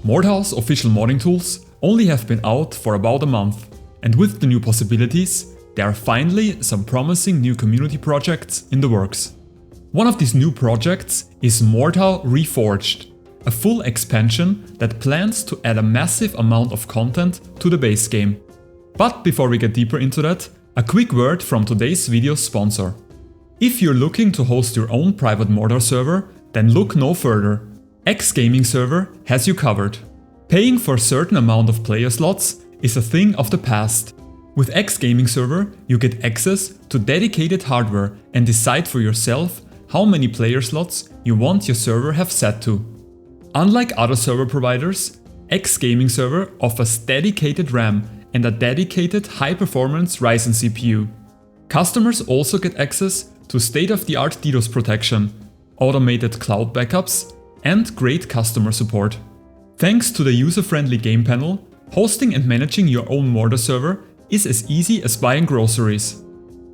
Mordhau's official modding tools only have been out for about a month, and with the new possibilities, there are finally some promising new community projects in the works. One of these new projects is Mordhau Reforged, a full expansion that plans to add a massive amount of content to the base game. But before we get deeper into that, a quick word from today's video's sponsor. If you're looking to host your own private Mordhau server, then look no further. X Gaming Server has you covered. Paying for a certain amount of player slots is a thing of the past. With X Gaming Server, you get access to dedicated hardware and decide for yourself how many player slots you want your server have set to. Unlike other server providers, X Gaming Server offers dedicated RAM and a dedicated high-performance Ryzen CPU. Customers also get access to state-of-the-art DDoS protection, automated cloud backups, and great customer support. Thanks to the user-friendly game panel, hosting and managing your own Mordhau server is as easy as buying groceries.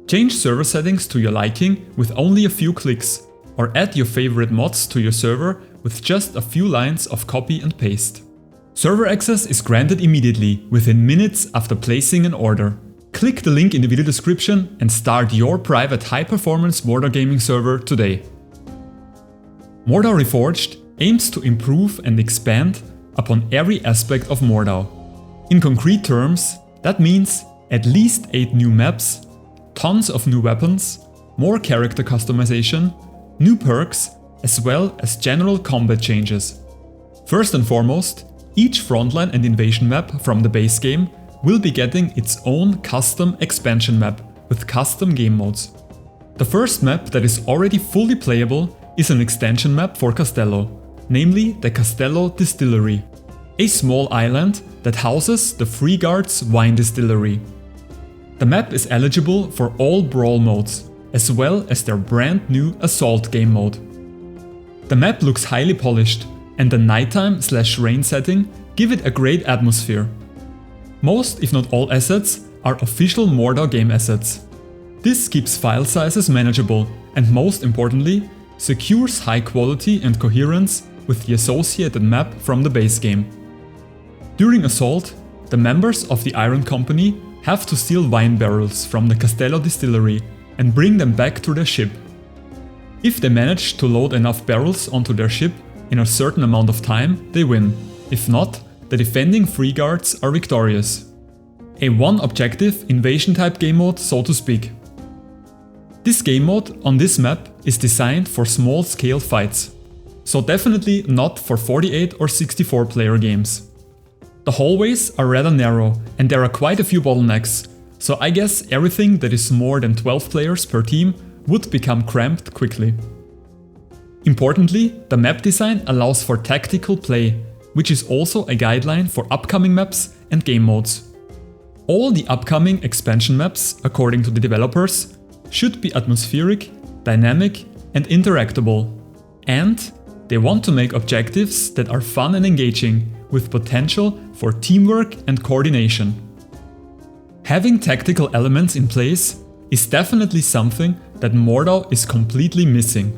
Change server settings to your liking with only a few clicks, or add your favorite mods to your server with just a few lines of copy and paste. Server access is granted immediately, within minutes after placing an order. Click the link in the video description and start your private high-performance Mordhau gaming server today. Mordhau Reforged aims to improve and expand upon every aspect of Mordhau. In concrete terms, that means at least 8 new maps, tons of new weapons, more character customization, new perks, as well as general combat changes. First and foremost, each frontline and invasion map from the base game will be getting its own custom expansion map with custom game modes. The first map that is already fully playable is an extension map for Castello, namely the Castello Distillery, a small island that houses the Free Guards wine distillery. The map is eligible for all brawl modes, as well as their brand new assault game mode. The map looks highly polished, and the nighttime/rain setting give it a great atmosphere. Most, if not all assets, are official Mordhau game assets. This keeps file sizes manageable and, most importantly, secures high quality and coherence with the associated map from the base game. During Assault, the members of the Iron Company have to steal wine barrels from the Castello Distillery and bring them back to their ship. If they manage to load enough barrels onto their ship in a certain amount of time, they win. If not, the defending Free Guards are victorious. A one-objective invasion-type game mode, so to speak. This game mode on this map is designed for small-scale fights, so definitely not for 48 or 64 player games. The hallways are rather narrow and there are quite a few bottlenecks, so I guess everything that is more than 12 players per team would become cramped quickly. Importantly, the map design allows for tactical play, which is also a guideline for upcoming maps and game modes. All the upcoming expansion maps, according to the developers, should be atmospheric, dynamic, and interactable. And they want to make objectives that are fun and engaging, with potential for teamwork and coordination. Having tactical elements in place is definitely something that Mordhau is completely missing.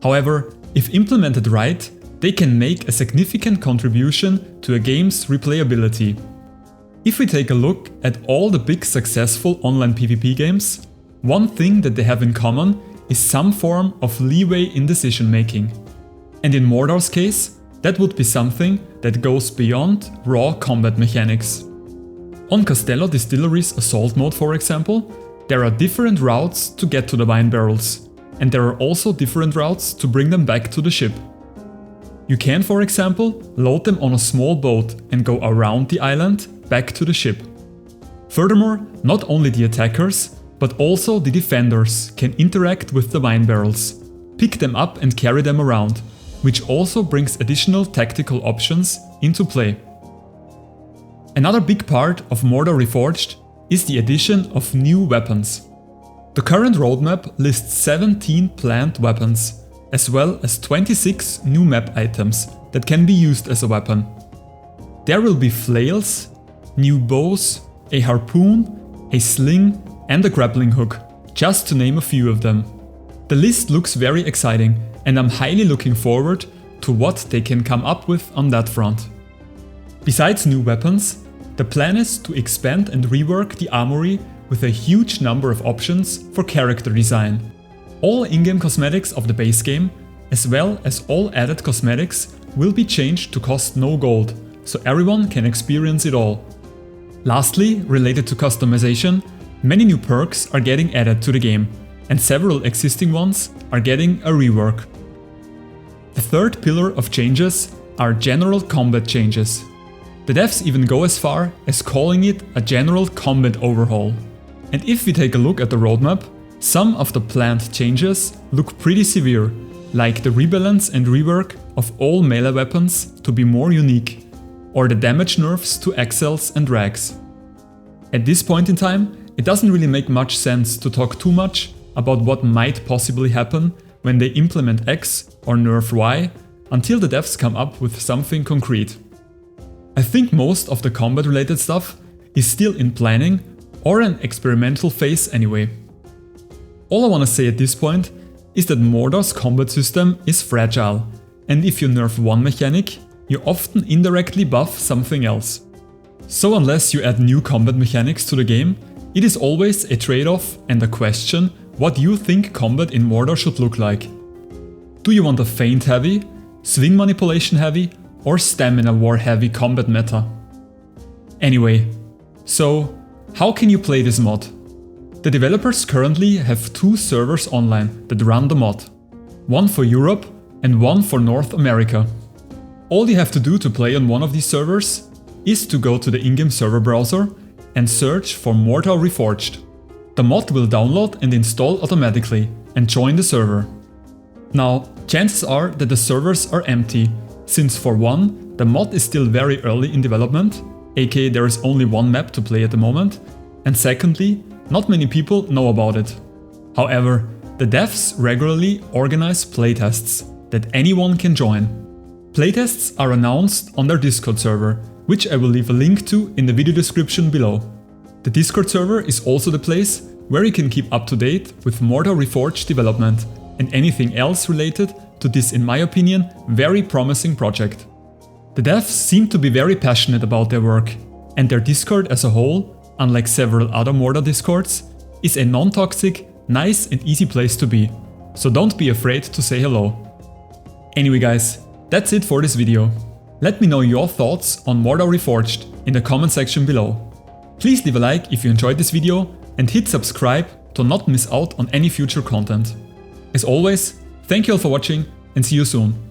However, if implemented right, they can make a significant contribution to a game's replayability. If we take a look at all the big successful online PvP games, one thing that they have in common is some form of leeway in decision making. And in Mordhau's case, that would be something that goes beyond raw combat mechanics. On Castello Distillery's Assault mode, for example, there are different routes to get to the wine barrels, and there are also different routes to bring them back to the ship. You can, for example, load them on a small boat and go around the island back to the ship. Furthermore, not only the attackers, but also the defenders can interact with the wine barrels, pick them up and carry them around, which also brings additional tactical options into play. Another big part of Mordhau Reforged is the addition of new weapons. The current roadmap lists 17 planned weapons, as well as 26 new map items that can be used as a weapon. There will be flails, new bows, a harpoon, a sling, and a grappling hook, just to name a few of them. The list looks very exciting, and I'm highly looking forward to what they can come up with on that front. Besides new weapons, the plan is to expand and rework the armory with a huge number of options for character design. All in-game cosmetics of the base game, as well as all added cosmetics, will be changed to cost no gold, so everyone can experience it all. Lastly, related to customization, many new perks are getting added to the game, and several existing ones are getting a rework. The third pillar of changes are general combat changes. The devs even go as far as calling it a general combat overhaul. And if we take a look at the roadmap, some of the planned changes look pretty severe, like the rebalance and rework of all melee weapons to be more unique, or the damage nerfs to Excels and Rags. At this point in time, it doesn't really make much sense to talk too much about what might possibly happen when they implement X or nerf Y until the devs come up with something concrete. I think most of the combat related stuff is still in planning or an experimental phase anyway. All I want to say at this point is that Mordhau's combat system is fragile, and if you nerf one mechanic, you often indirectly buff something else. So unless you add new combat mechanics to the game, it is always a trade-off and a question what you think combat in Mordhau should look like. Do you want a feint heavy, swing manipulation heavy, or stamina war heavy combat meta? Anyway, so how can you play this mod? The developers currently have 2 servers online that run the mod, one for Europe and one for North America. All you have to do to play on one of these servers is to go to the in-game server browser and search for Mordhau Reforged. The mod will download and install automatically and join the server. Now, chances are that the servers are empty, since for one, the mod is still very early in development, aka there is only one map to play at the moment, and secondly, not many people know about it. However, the devs regularly organize playtests that anyone can join. Playtests are announced on their Discord server, which I will leave a link to in the video description below. The Discord server is also the place where you can keep up to date with Mordhau Reforged development and anything else related to this, in my opinion, very promising project. The devs seem to be very passionate about their work, and their Discord as a whole, unlike several other Mordhau Discords, is a non-toxic, nice and easy place to be, so don't be afraid to say hello. Anyway guys, that's it for this video. Let me know your thoughts on Mordhau Reforged in the comment section below. Please leave a like if you enjoyed this video and hit subscribe to not miss out on any future content. As always, thank you all for watching and see you soon.